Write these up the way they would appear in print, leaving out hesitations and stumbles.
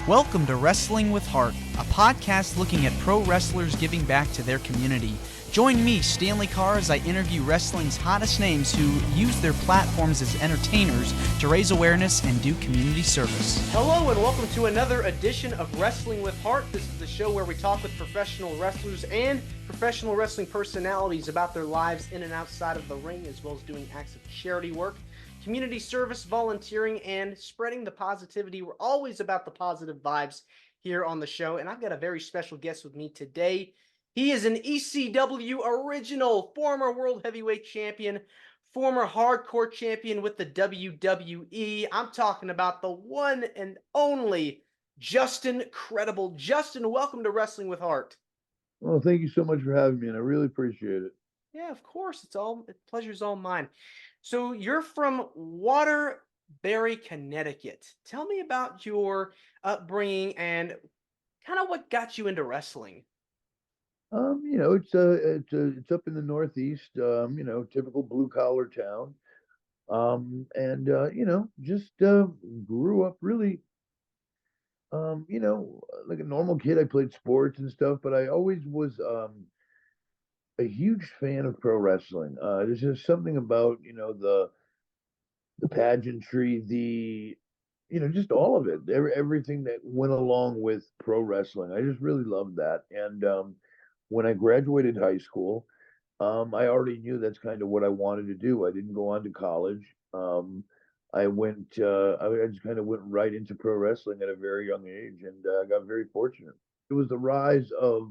Welcome to Wrestling with Heart, a podcast looking at pro wrestlers giving back to their community. Join me, Stanley Carr, as I interview wrestling's hottest names who use their platforms as entertainers to raise awareness and do community service. Hello and welcome to another edition of Wrestling with Heart. This is the show where we talk with professional wrestlers and professional wrestling personalities about their lives in and outside of the ring, as well as doing acts of charity work, community service, volunteering, and spreading the positivity. We're always about the positive vibes here on the show, and I've got a very special guest with me today. He is an ECW original, former World Heavyweight Champion, former Hardcore Champion with the WWE. I'm talking about the one and only Justin Credible. Justin, welcome to Wrestling with Heart. Well, thank you so much for having me, and I really appreciate it. Yeah, of course. Pleasure's all mine. So you're from Waterbury, Connecticut. Tell me about your upbringing and kind of what got you into wrestling. It's up in the Northeast, typical blue collar town. Just grew up really, like a normal kid. I played sports and stuff, but I always was a huge fan of pro wrestling. There's just something about, the pageantry, just all of it, everything that went along with pro wrestling. I just really loved that. And when I graduated high school, I already knew that's kind of what I wanted to do. I didn't go on to college. I just kind of went right into pro wrestling at a very young age, and I got very fortunate. It was the rise of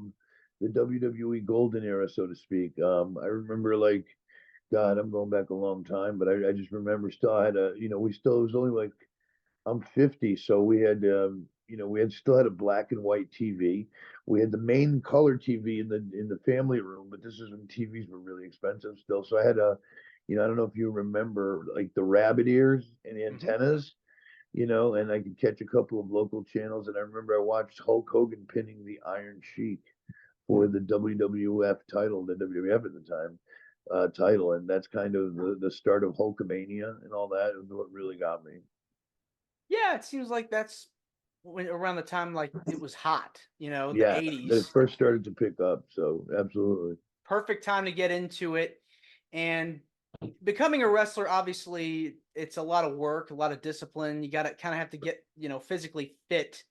the WWE golden era, so to speak. I remember, like, God, I'm going back a long time, but I just remember still I had it was only like, I'm 50, so we still had a black and white TV. We had the main color TV in the family room, but this is when TVs were really expensive still. So I had I don't know if you remember, like, the rabbit ears and the antennas, and I could catch a couple of local channels. And I remember I watched Hulk Hogan pinning the Iron Sheik for the WWF title, the WWF at the time title, and that's kind of the start of Hulkamania and all that. Was what really got me. Yeah, it seems like that's around the time like it was hot, the Yeah, that it 80s. first started to pick up. So absolutely. Perfect time to get into it. And becoming a wrestler, obviously, it's a lot of work, a lot of discipline. You got to kind of have to get, physically fit.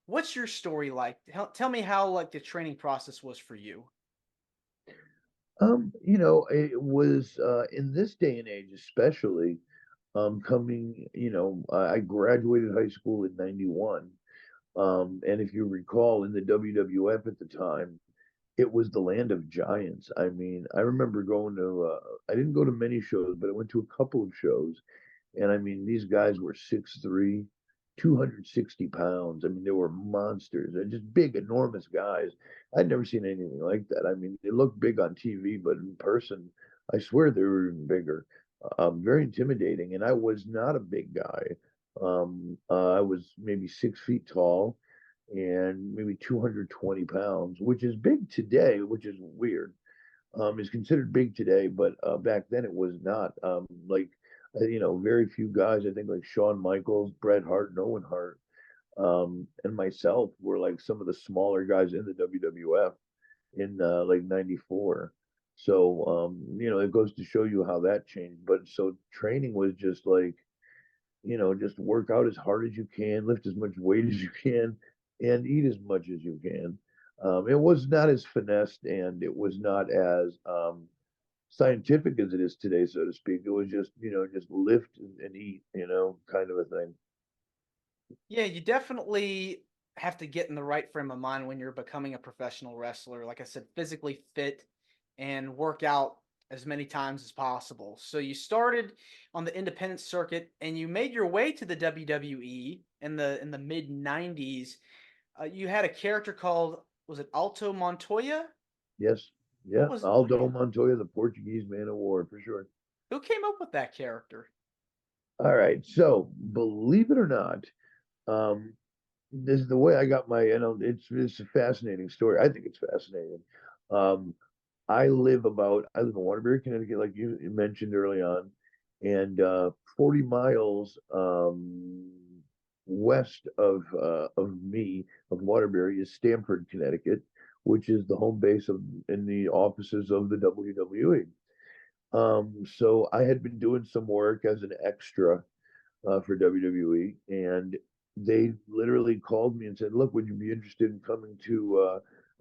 What's your story like? Tell me how like the training process was for you. It was in this day and age, especially coming, I graduated high school in 91. And if you recall, in the WWF at the time, it was the land of giants. I mean, I remember going to, I didn't go to many shows, but I went to a couple of shows. And I mean, these guys were 6'3", 260 pounds. I mean, they were monsters. They're just big, enormous guys. I'd never seen anything like that. I mean, they looked big on TV, but in person, I swear they were even bigger. Very intimidating. And I was not a big guy. I was maybe 6 feet tall and maybe 220 pounds, which is big today, which is weird. Is considered big today, but back then it was not. Very few guys, I think, like Shawn Michaels, Bret Hart, and Owen Hart, and myself were like some of the smaller guys in the WWF in like 94. So, it goes to show you how that changed. But so training was just like, just work out as hard as you can, lift as much weight as you can, and eat as much as you can. It was not as finessed, and it was not as scientific as it is today, so to speak. It was just lift and eat, kind of a thing. Yeah, you definitely have to get in the right frame of mind when you're becoming a professional wrestler. Like I said, physically fit and work out as many times as possible. So you started on the independent circuit and you made your way to the WWE in the mid 90s. You had a character called, was it Alto Montoya? Yes, What yeah, was Aldo Montoya, the Portuguese man of war, for sure. Who came up with that character? All right, so believe it or not, um, this is the way I got my. It's a fascinating story. I think it's fascinating. Um, I live in Waterbury, Connecticut, like you mentioned early on, and 40 miles west of me, of Waterbury, is Stamford, Connecticut, which is the home base of in the offices of the WWE. So I had been doing some work as an extra for WWE, and they literally called me and said, "Look, would you be interested in coming to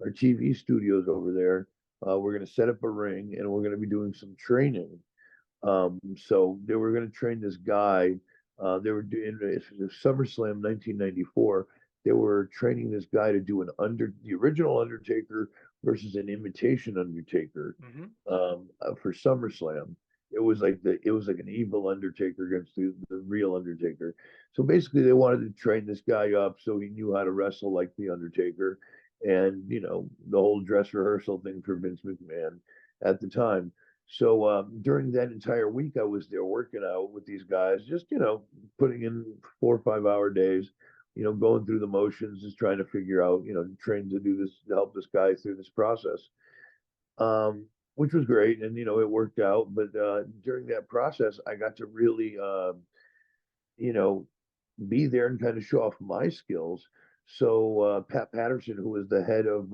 our TV studios over there? We're going to set up a ring, and we're going to be doing some training." So they were going to train this guy. They were doing SummerSlam 1994. They were training this guy to do the original Undertaker versus an imitation Undertaker Mm-hmm. for SummerSlam. It was like an evil Undertaker against the real Undertaker. So basically, they wanted to train this guy up so he knew how to wrestle like the Undertaker, and the whole dress rehearsal thing for Vince McMahon at the time. So during that entire week, I was there working out with these guys, just putting in 4 or 5 hour days, going through the motions, just trying to figure out, train to do this, to help this guy through this process, which was great, and it worked out. But during that process, I got to really, you know, be there and kind of show off my skills. So Pat Patterson, who was the head of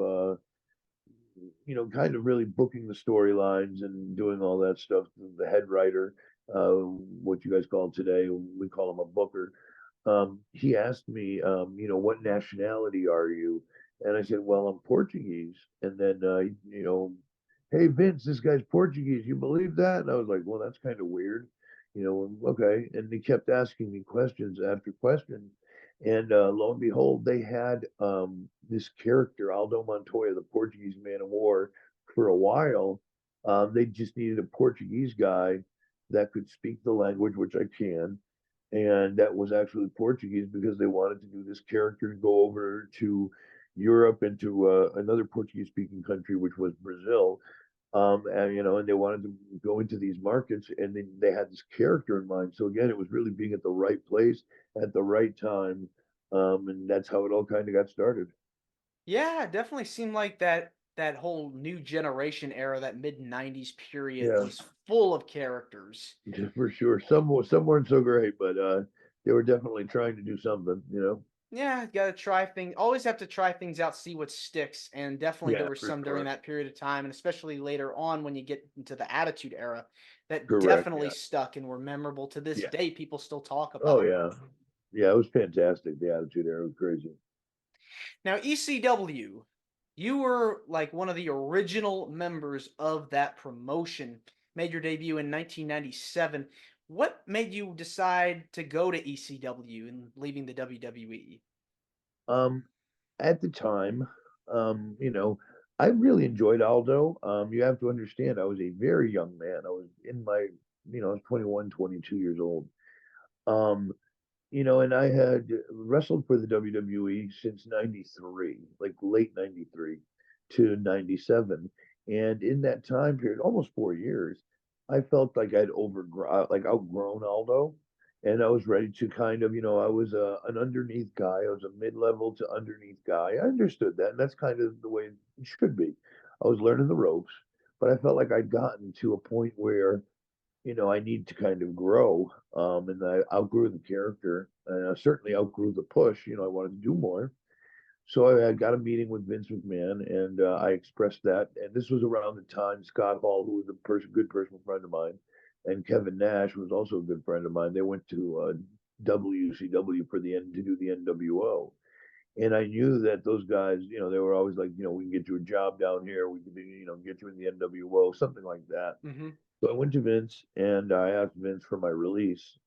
kind of really booking the storylines and doing all that stuff. The head writer, what you guys call today, we call him a booker. He asked me, what nationality are you? And I said, well, I'm Portuguese. And then, hey, Vince, this guy's Portuguese. You believe that? And I was like, well, that's kind of weird. Okay. And he kept asking me questions after question. And lo and behold, they had this character, Aldo Montoya, the Portuguese man of war, for a while. They just needed a Portuguese guy that could speak the language, which I can. And that was actually Portuguese because they wanted to do this character and go over to Europe and to another Portuguese speaking country, which was Brazil. And they wanted to go into these markets, and they had this character in mind. So again, it was really being at the right place at the right time, and that's how it all kind of got started. Yeah, it definitely seemed like that whole new generation era, that mid '90s period, Yeah, was full of characters. for sure. Some weren't so great, but they were definitely trying to do something. Yeah, gotta try things. Always have to try things out, see what sticks. And definitely there Yeah, were for some during sure. that period of time, and especially later on when you get into the Attitude Era, that Correct. definitely Yeah. stuck and were memorable to this Yeah. day. People still talk Oh about them. yeah. Yeah, it was fantastic. The Attitude Era was crazy. Now, ECW, you were like one of the original members of that promotion. Made your debut in 1997. What made you decide to go to ECW and leaving the WWE? Um, at the time, I really enjoyed Aldo. You have to understand, I was a very young man. I was in my, I was 21, 22 years old. Um, and I had wrestled for the WWE since 93, like late 93 to 97. And in that time period, almost 4 years, I felt like like outgrown Aldo. And I was ready to kind of, I was an underneath guy. I was a mid-level to underneath guy. I understood that. And that's kind of the way it should be. I was learning the ropes, but I felt like I'd gotten to a point where I need to kind of grow. And I outgrew the character, and I certainly outgrew the push. I wanted to do more. So I got a meeting with Vince McMahon, and I expressed that. And this was around the time Scott Hall, who was good personal friend of mine, and Kevin Nash, who was also a good friend of mine, they went to WCW for the end to do the NWO. And I knew that those guys, they were always like, we can get you a job down here. We can, get you in the NWO, something like that. Hmm. So I went to Vince and I asked Vince for my release,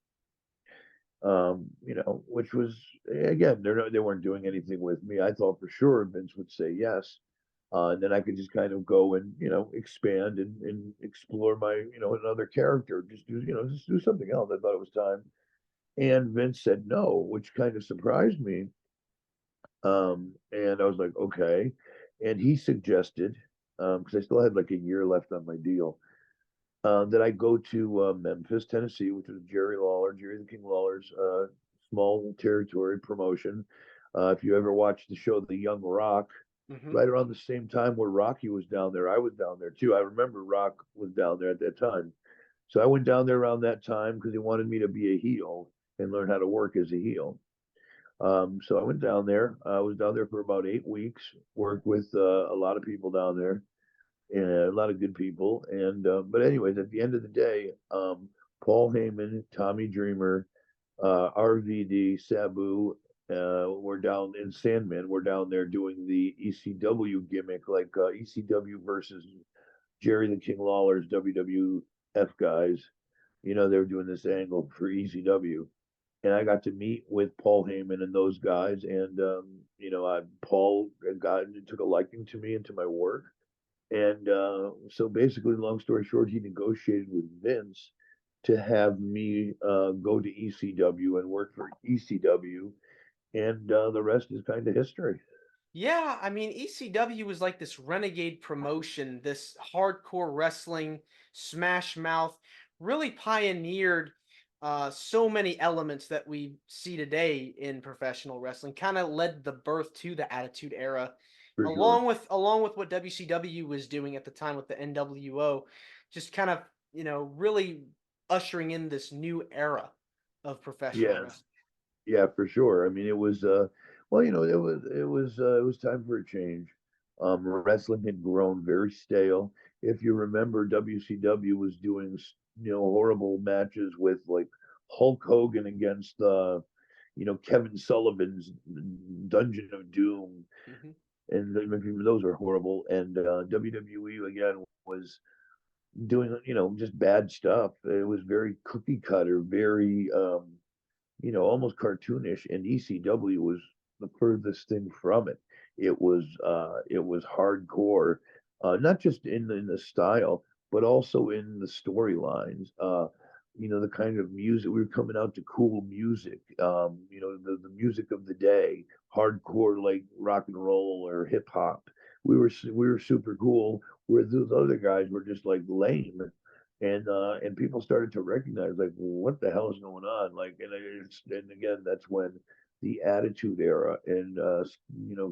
which was again, they weren't doing anything with me. I thought for sure Vince would say yes. And then I could just kind of go and, expand and explore my, another character, just do something else. I thought it was time. And Vince said no, which kind of surprised me. And I was like, okay. And he suggested, because I still had like a year left on my deal, that I go to Memphis, Tennessee, which was Jerry the King Lawler's small territory promotion. If you ever watched the show The Young Rock, Hmm. right around the same time where Rocky was down there, I was down there too. I remember Rock was down there at that time. So I went down there around that time because he wanted me to be a heel and learn how to work as a heel. So I went down there. I was down there for about 8 weeks. Worked with a lot of people down there, and a lot of good people. And but anyways, at the end of the day, Paul Heyman, Tommy Dreamer, RVD, Sabu, we're down in Sandman. We're down there doing the ECW gimmick, like ECW versus Jerry the King Lawler's WWF guys. They were doing this angle for ECW, and I got to meet with Paul Heyman and those guys. And Paul got took a liking to me and to my work. And so basically, long story short, he negotiated with Vince to have me go to ECW and work for ECW, and the rest is kind of history. Yeah, I mean, ECW was like this renegade promotion, this hardcore wrestling, Smash Mouth, really pioneered so many elements that we see today in professional wrestling. Kind of led the birth to the Attitude Era, For sure. along with what WCW was doing at the time with the NWO, just kind of really ushering in this new era of professional Yeah, wrestling. yeah, for sure. I mean, it was well, it was time for a change. Wrestling had grown very stale. If you remember, WCW was doing horrible matches with like Hulk Hogan against Kevin Sullivan's Dungeon of Doom, Hmm. and those are horrible. And WWE again was doing just bad stuff. It was very cookie cutter, very almost cartoonish, and ECW was the furthest thing from it. It was hardcore, not just in the style, but also in the storylines. The kind of music we were coming out to cool music. The music of the day, hardcore like rock and roll or hip hop. We were super cool. Where those other guys were just like lame, and people started to recognize like what the hell is going on, like, and again that's when the Attitude Era and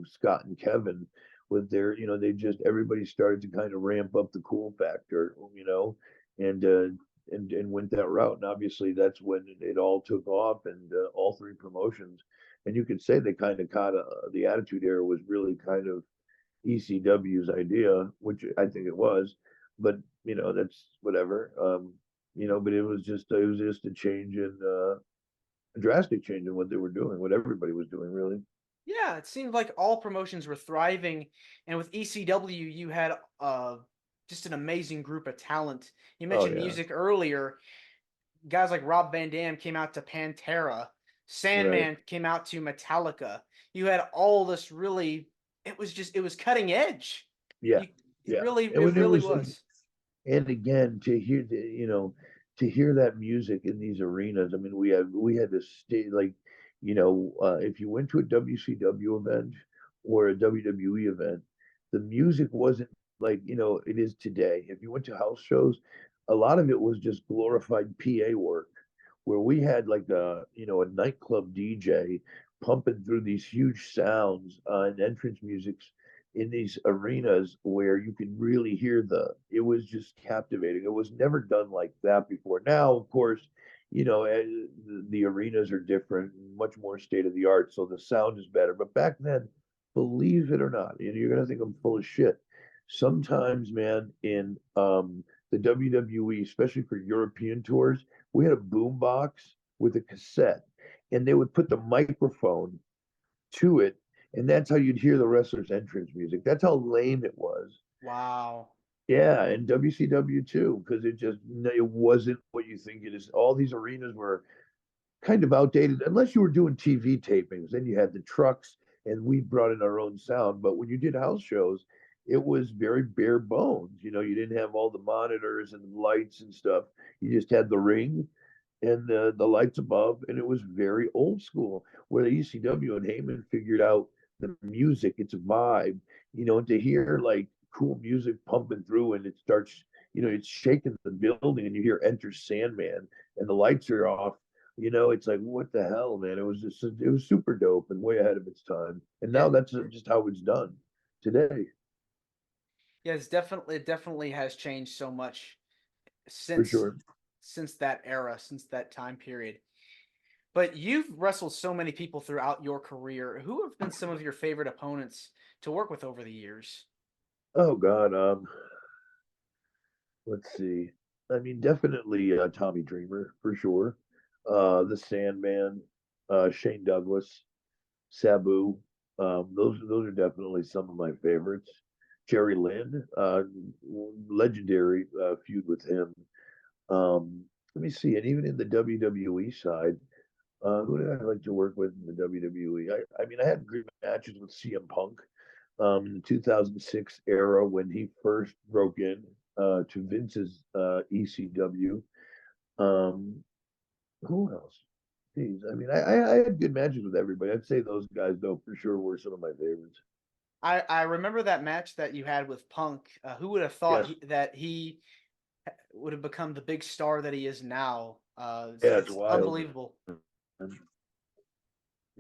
Scott and Kevin with their they just everybody started to kind of ramp up the cool factor, and went that route, and obviously that's when it all took off, and all three promotions, and you could say they kind of caught the Attitude Era was really kind of ECW's idea, which I think it was, but that's whatever. But it was just a change in a drastic change in what they were doing, what everybody was doing, really. Yeah, it seemed like all promotions were thriving, and with ECW, you had just an amazing group of talent. You Oh mentioned yeah, music earlier. Guys like Rob Van Dam came out to Pantera. right. Sandman came out to Metallica. You had all this really. It was cutting edge. Yeah, You yeah. And it when it really was was. and again to hear that music in these arenas, I mean we had to stay like if you went to a WCW event or a WWE event, the music wasn't like it is today. If you went to house shows, a lot of it was just glorified PA work, where we had like a nightclub DJ pumping through these huge sounds and entrance musics in these arenas where you can really hear it was just captivating. It was never done like that before. Now, of course, the arenas are different, much more state of the art, so the sound is better. But back then, believe it or not, and you're gonna think I'm full of shit. Sometimes, man, in the WWE, especially for European tours, we had a boom box with a cassette, and they would put the microphone to it, and that's how you'd hear the wrestler's entrance music. That's how lame it was. Wow. Yeah, and WCW too, because it wasn't what you think it is. All these arenas were kind of outdated, unless you were doing TV tapings. Then you had the trucks, and we brought in our own sound. But when you did house shows, it was very bare bones. You didn't have all the monitors and lights and stuff. You just had the ring and the lights above, and it was very old school. Where the ECW and Heyman figured out the music, its vibe, and to hear like cool music pumping through, and it starts, it's shaking the building, and you hear Enter Sandman, and the lights are off. It's like what the hell, man? It was super dope and way ahead of its time. And Yeah. now that's just how it's done today, Yeah. It definitely has changed so much for since sure. that era, since that time period. But you've wrestled so many people throughout your career. Who have been some of your favorite opponents to work with over the years? Oh God, let's see. I mean, definitely Tommy Dreamer for sure. The Sandman, Shane Douglas, Sabu. Those are definitely some of my favorites. Jerry Lynn, legendary feud with him. Let me see, and even in the WWE side, who did I like to work with in the WWE? I mean, I had great matches with CM Punk in the 2006 era when he first broke in to Vince's ECW. Um, who else? Jeez, I mean, I had good matches with everybody. I'd say those guys, though, for sure were some of my favorites. I remember that match that you had with Punk. Who would have thought Yes, that he would have become the big star that he is now? yeah, it's It's wild, unbelievable. man. And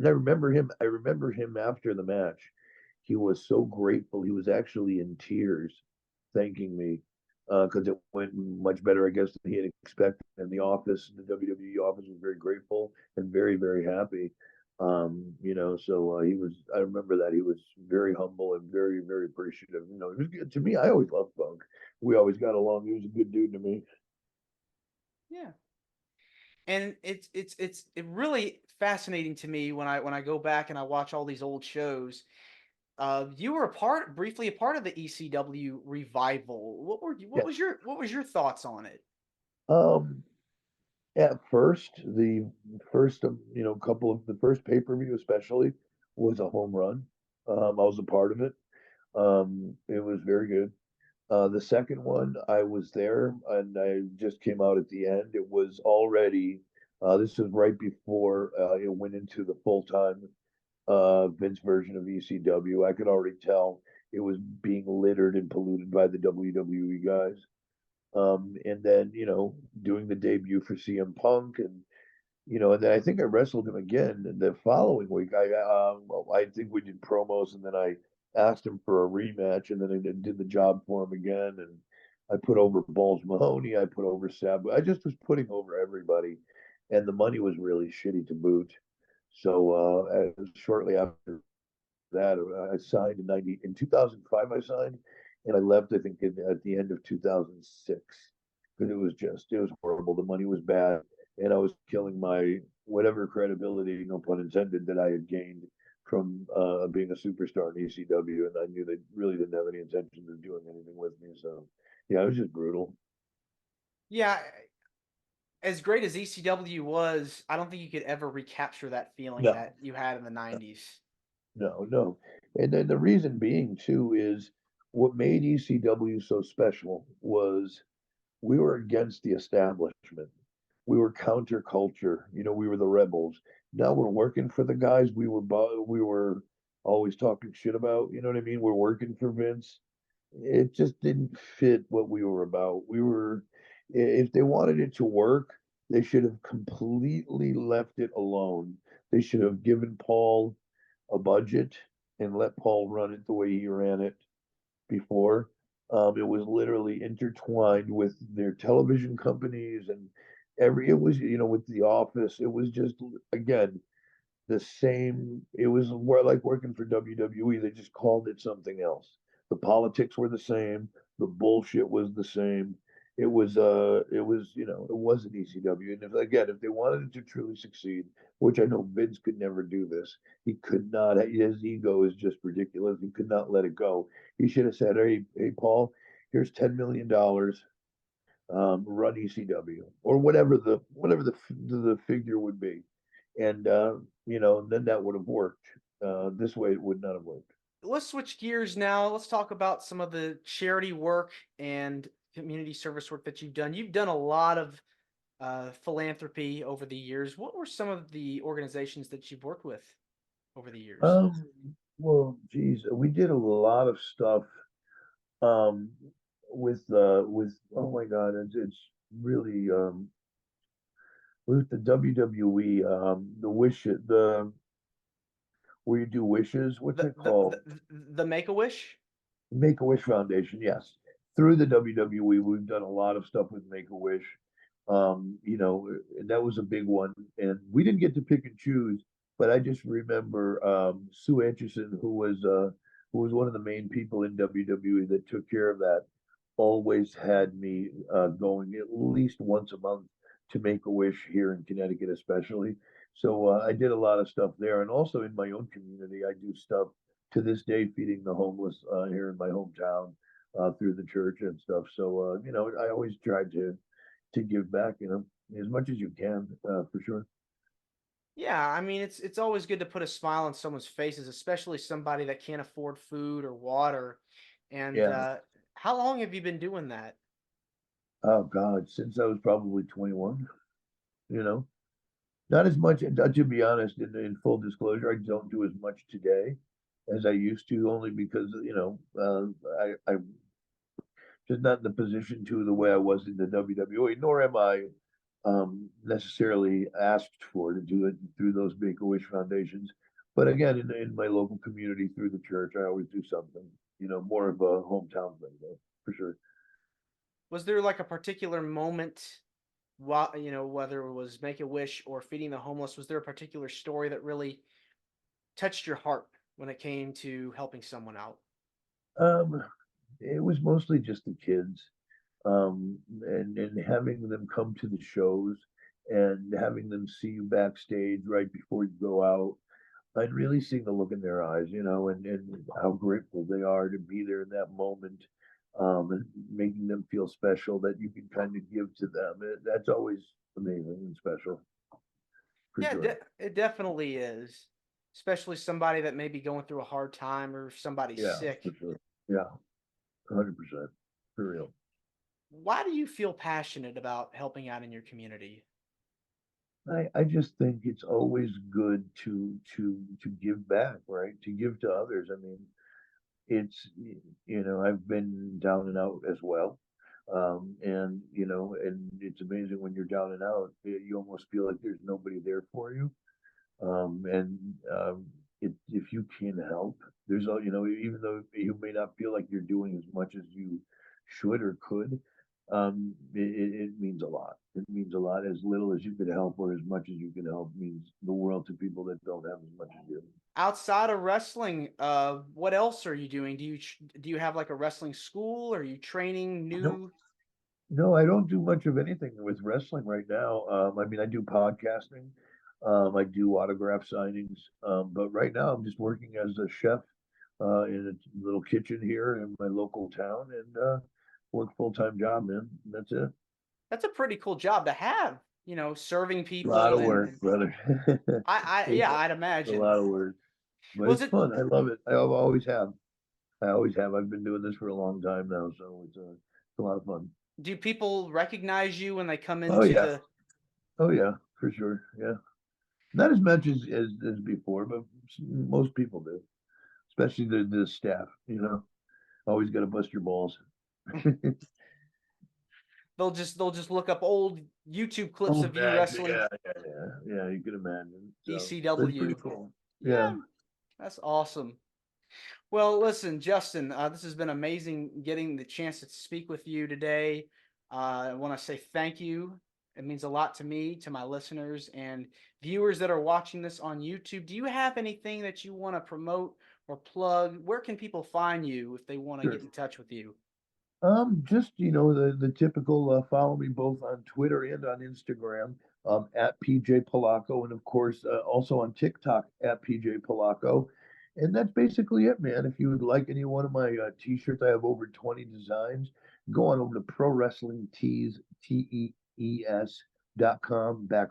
I remember him after the match. He was so grateful. He was actually in tears, thanking me because it went much better, I guess, than he had expected. And the office, the WWE office, was very grateful and very, very happy. So he was. I remember that he was very humble and very, very appreciative. It was good to me. I always loved Punk. We always got along. He was a good dude to me. Yeah, and it's really fascinating to me when I go back and I watch all these old shows. You were briefly a part of the ECW revival. Yes. What was your thoughts on it? Um, At first, the first, couple of the first pay-per-view especially was a home run. I was a part of it. It was very good. The second one, I was there and I just came out at the end. It was already, this was right before it went into the full-time Vince version of ECW. I could already tell it was being littered and polluted by the WWE guys. And then, doing the debut for CM Punk and then I think I wrestled him again the following week. I think we did promos, and then I asked him for a rematch, and then I did the job for him again. And I put over Balls Mahoney. I put over Sabu. I just was putting over everybody, and the money was really shitty to boot. So shortly after that, I signed in 2005. I signed, and I left. I think at the end of 2006 because it was horrible. The money was bad, and I was killing my whatever credibility, no pun intended, that I had gained from being a superstar in ECW, and I knew they really didn't have any intention of doing anything with me. So, yeah, it was just brutal. Yeah, as great as ECW was, I don't think you could ever recapture that feeling No, that you had in the '90s. no, no. And then the reason being too is what made ECW so special was we were against the establishment. We were counterculture. We were the rebels. Now we're working for the guys we were always talking shit about. You know what I mean? We're working for Vince. It just didn't fit what we were about. If they wanted it to work, they should have completely left it alone. They should have given Paul a budget and let Paul run it the way he ran it before. It was literally intertwined with their television companies and it was, with The Office. It was just, again, the same. It was more like working for WWE. They just called it something else. The politics were the same. The bullshit was the same. It wasn't ECW. And if they wanted it to truly succeed, which I know Vince could never do this, he could not. His ego is just ridiculous. He could not let it go. He should have said, "Hey, Paul, here's $10 million. Run ECW or whatever the figure would be." And then that would have worked. This way, it would not have worked. Let's switch gears now. Let's talk about some of the charity work and community service work that you've done. You've done a lot of philanthropy over the years. What were some of the organizations that you've worked with over the years? Um, well, geez, we did a lot of stuff um, with oh my God, it's really with the WWE, the wish the where you do wishes. What's The it the called? the Make a Wish. Make a Wish Foundation. Yes, through the WWE, we've done a lot of stuff with Make a Wish. And that was a big one. And we didn't get to pick and choose, but I just remember Sue Aitchison, who was one of the main people in WWE that took care of that, always had me going at least once a month to Make a Wish here in Connecticut, especially. So I did a lot of stuff there, and also in my own community, I do stuff to this day, feeding the homeless here in my hometown through the church and stuff. So I always try to give back, as much as you can, for sure. Yeah, I mean it's always good to put a smile on someone's faces, especially somebody that can't afford food or water. And Yeah. how long have you been doing that? Oh God, since I was probably 21, you know, not as much. To be honest, in full disclosure, I don't do as much today as I used to, only because I'm just not in the position to the way I was in the WWE, nor am I necessarily asked for to do it through those Make a Wish foundations. But again, in my local community through the church, I always do something. More of a hometown thing, though, for sure. Was there like a particular moment, whether it was Make a Wish or feeding the homeless, was there a particular story that really touched your heart when it came to helping someone out? Um, it was mostly just the kids, and having them come to the shows and having them see you backstage right before you go out, and really seeing the look in their eyes, and how grateful they are to be there in that moment, and making them feel special that you can kind of give to them. That's always amazing and special, for Yeah, sure. it definitely is, especially somebody that may be going through a hard time or somebody's Yeah, for sick. sure. Yeah, 100%, for real. Why do you feel passionate about helping out in your community? I just think it's always good to give back, right? To give to others. I mean, it's I've been down and out as well, and it's amazing when you're down and out, you almost feel like there's nobody there for you, and if you can help, even though you may not feel like you're doing as much as you should or could, it means a lot. It means a lot. As little as you could help or as much as you can help means the world to people that don't have as much as you. Outside of wrestling, what else are you doing? Do you have like a wrestling school? Are you training No, new? no, I don't do much of anything with wrestling right now. I mean, I do podcasting, I do autograph signings, but right now I'm just working as a chef in a little kitchen here in my local town, and work full-time job, man. That's it. That's a pretty cool job to have, serving A lot people of and, work, and brother. yeah, It's I'd a imagine. lot of work, but Was it's it fun. I love it. I always have. I always have. I've been doing this for a long time now, so it's a lot of fun. Do people recognize you when they come Oh into yeah. the Oh yeah, for sure. Yeah. Not as much as before, but most people do, especially the staff. Always got to bust your balls. they'll just look up old YouTube clips Old of you match, wrestling yeah. You can imagine. So it's pretty ECW. cool. Yeah. Yeah, that's awesome. Well, listen, Justin, this has been amazing getting the chance to speak with you today. I want to say thank you. It means a lot to me, to my listeners and viewers that are watching this on YouTube. Do you have anything that you want to promote or plug? Where can people find you if they want to get Sure. in touch with you? Just the typical, follow me both on Twitter and on Instagram, at PJ Polacco, and of course also on TikTok at PJ Polacco. And that's basically it, man. If you would like any one of my t-shirts, I have over 20 designs. Go on over to Pro Wrestling Tees, TEES.com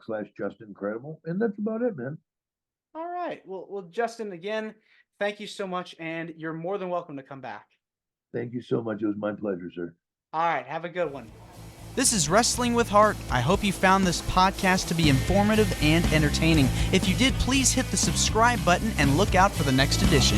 / Justin Credible. And that's about it, man. All right. Well, Justin, again, thank you so much, and you're more than welcome to come back. Thank you so much. It was my pleasure, sir. All right. Have a good one. This is Wrestling with Heart. I hope you found this podcast to be informative and entertaining. If you did, please hit the subscribe button and look out for the next edition.